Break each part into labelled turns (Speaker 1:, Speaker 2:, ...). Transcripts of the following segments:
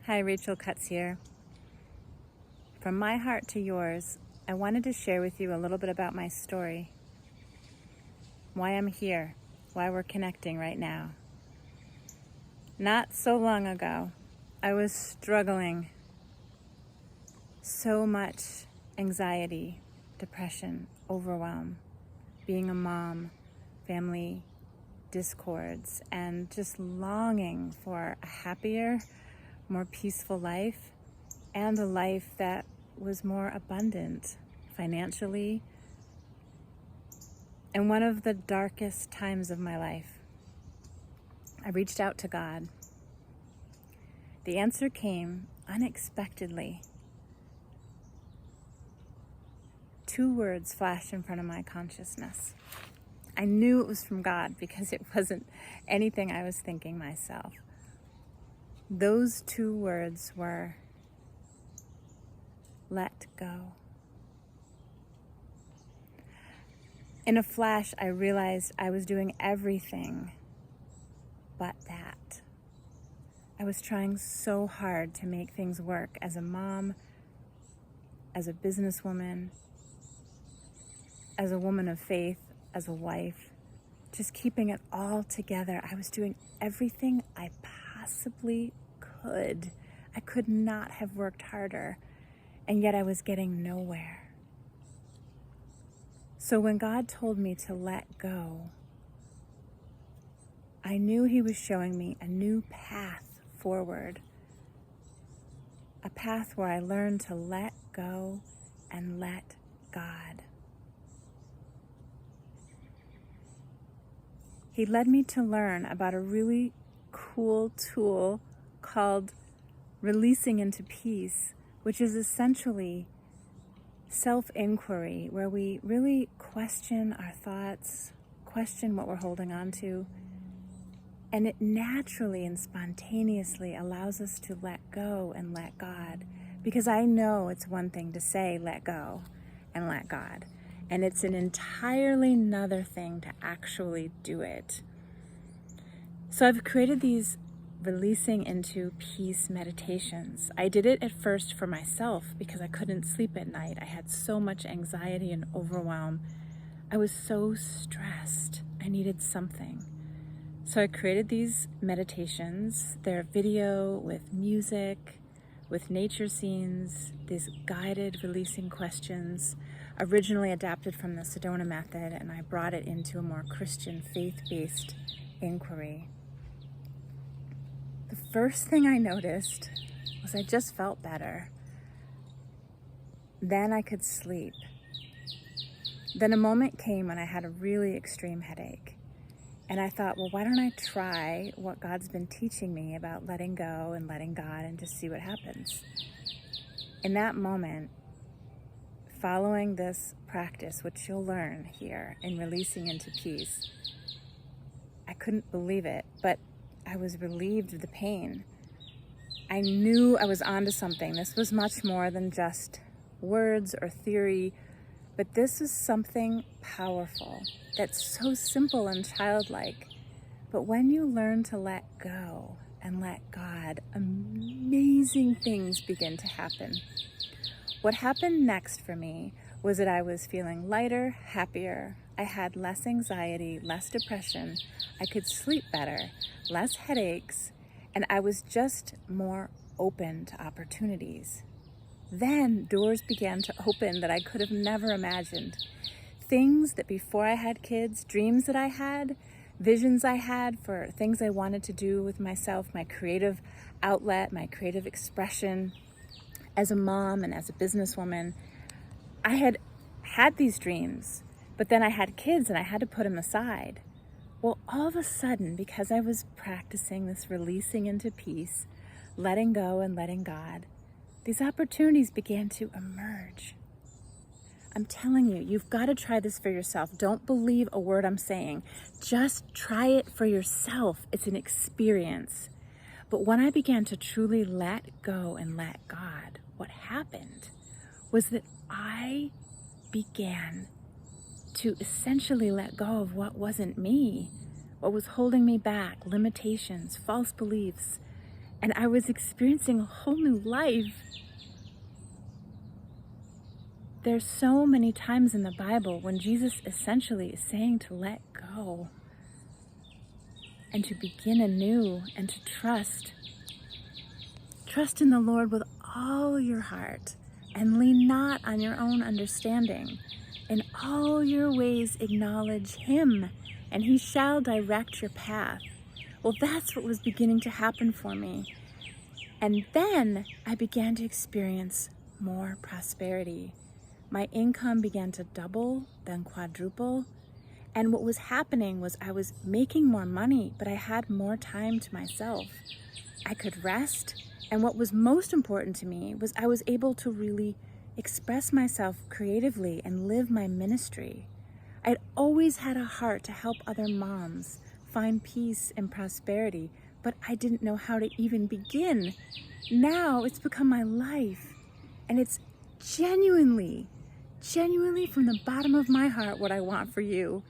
Speaker 1: Hi, Rachel Cutts here. From my heart to yours, I wanted to share with you a little bit about my story, why I'm here, why we're connecting right now. Not so long ago, I was struggling so much anxiety, depression, overwhelm, being a mom, family discords, and just longing for a happier, more peaceful life, and a life that was more abundant financially. In one of the darkest times of my life, I reached out to God. The answer came unexpectedly. 2 words flashed in front of my consciousness. I knew it was from God because it wasn't anything I was thinking myself. Those 2 words were, let go. In a flash, I realized I was doing everything but that. I was trying so hard to make things work as a mom, as a businesswoman, as a woman of faith, as a wife, just keeping it all together. I was doing everything I possibly could. I could not have worked harder, and yet I was getting nowhere. So when God told me to let go, I knew He was showing me a new path forward, a path where I learned to let go and let God. He led me to learn about a really cool tool called Releasing into Peace, which is essentially self-inquiry, where we really question our thoughts, question what we're holding on to, and it naturally and spontaneously allows us to let go and let God. Because I know it's one thing to say, let go and let God. And it's an entirely another thing to actually do it. So I've created these releasing into peace meditations. I did it at first for myself because I couldn't sleep at night. I had so much anxiety and overwhelm. I was so stressed. I needed something. So I created these meditations. They're video with music, with nature scenes, these guided releasing questions, originally adapted from the Sedona method, and I brought it into a more Christian faith-based inquiry. The first thing I noticed was I just felt better. Then I could sleep. Then a moment came when I had a really extreme headache. And I thought, well, why don't I try what God's been teaching me about letting go and letting God and just see what happens. In that moment, following this practice, which you'll learn here in Releasing into Peace, I couldn't believe it, but I was relieved of the pain. I knew I was onto something. This was much more than just words or theory, but this is something powerful that's so simple and childlike. But when you learn to let go and let God, amazing things begin to happen. What happened next for me was that I was feeling lighter, happier. I had less anxiety, less depression. I could sleep better, less headaches, and I was just more open to opportunities. Then doors began to open that I could have never imagined. Things that before I had kids, dreams that I had, visions I had for things I wanted to do with myself, my creative outlet, my creative expression as a mom and as a businesswoman. I had these dreams, but then I had kids and I had to put them aside. Well, all of a sudden, because I was practicing this releasing into peace, letting go and letting God, these opportunities began to emerge. I'm telling you, you've got to try this for yourself. Don't believe a word I'm saying. Just try it for yourself. It's an experience. But when I began to truly let go and let God, what happened was that I began to essentially let go of what wasn't me, what was holding me back, limitations, false beliefs. And I was experiencing a whole new life. There's so many times in the Bible when Jesus essentially is saying to let go and to begin anew and to trust. Trust in the Lord with all your heart and lean not on your own understanding. In all your ways acknowledge Him, and He shall direct your path. Well, that's what was beginning to happen for me. And then I began to experience more prosperity. My income began to double, then quadruple. And what was happening was I was making more money, but I had more time to myself. I could rest. And what was most important to me was I was able to really express myself creatively and live my ministry. I'd always had a heart to help other moms find peace and prosperity, but I didn't know how to even begin. Now it's become my life, and it's genuinely from the bottom of my heart what I want for you,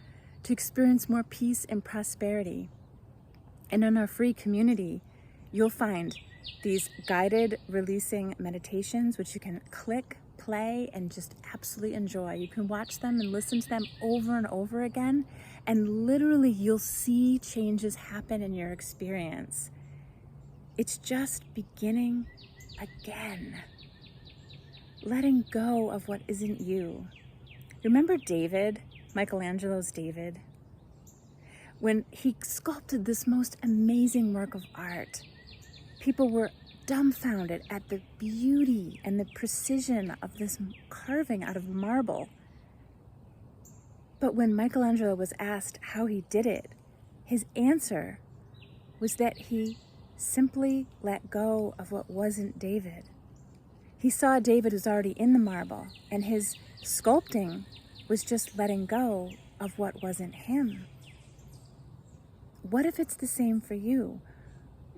Speaker 1: to experience more peace and prosperity. And in our free community, you'll find these guided releasing meditations, which you can click, play, and just absolutely enjoy. You can watch them and listen to them over and over again, and literally you'll see changes happen in your experience. It's just beginning again. Letting go of what isn't you. Remember David, Michelangelo's David? When he sculpted this most amazing work of art, people were dumbfounded at the beauty and the precision of this carving out of marble. But when Michelangelo was asked how he did it, his answer was that he simply let go of what wasn't David. He saw David was already in the marble, and his sculpting was just letting go of what wasn't him. What if it's the same for you?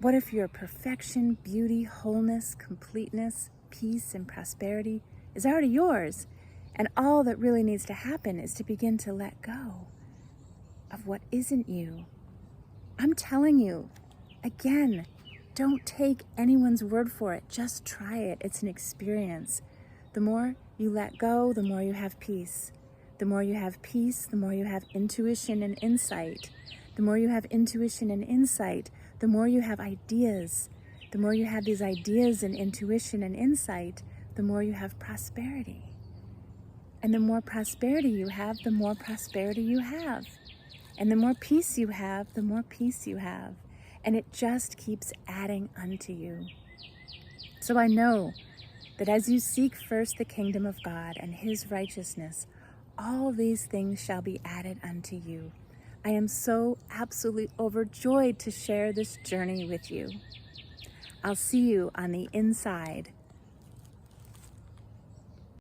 Speaker 1: What if your perfection, beauty, wholeness, completeness, peace, and prosperity is already yours, and all that really needs to happen is to begin to let go of what isn't you? I'm telling you, again, don't take anyone's word for it. Just try it. It's an experience. The more you let go, the more you have peace. The more you have peace, the more you have intuition and insight. The more you have intuition and insight, the more you have ideas. The more you have these ideas and intuition and insight, the more you have prosperity. And the more prosperity you have, the more prosperity you have. And the more peace you have, the more peace you have. And it just keeps adding unto you. So I know that as you seek first the kingdom of God and His righteousness, all these things shall be added unto you. I am so absolutely overjoyed to share this journey with you. I'll see you on the inside